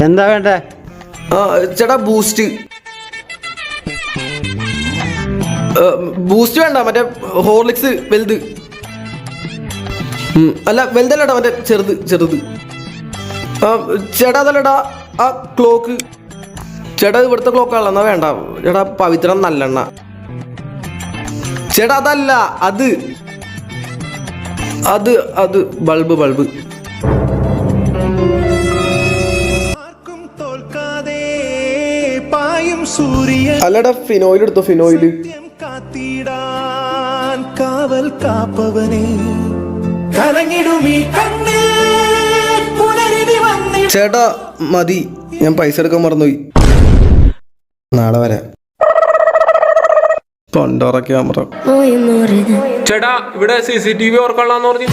എന്താ വേണ്ടേ? ചേട്ടാ ബൂസ്റ്റ് ബൂസ്റ്റ് വേണ്ട, മറ്റേ ഹോർലിക്സ് വലുത്. അല്ല വലുതല്ലേട്ടാ, മറ്റേ ചെറുത് ചെറുത്. ചേട്ടാ അതല്ലടാ ആ ക്ലോക്ക്. ചേട്ടാ ഇവിടുത്തെ ക്ലോക്കാണല്ലോ, എന്നാ വേണ്ട ചേട്ടാ. പവിത്രം നല്ലെണ്ണ. ചേട്ടാ അതല്ല, അത് അത് അത് ബൾബ് ബൾബ്. അല്ലടാ ഫിനോയിൽ എടുത്തോ, ഫിനോയില്. കാവൽ കാപ്പവനെ ചേട്ടാ മതി, ഞാൻ പൈസ എടുക്കാൻ മറന്നുപോയി. നാളെ വരാം. Pandora camera. ചേട്ടാ ഇവിടെ CCTV ഓർക്കൊള്ളാന്ന് പറഞ്ഞു.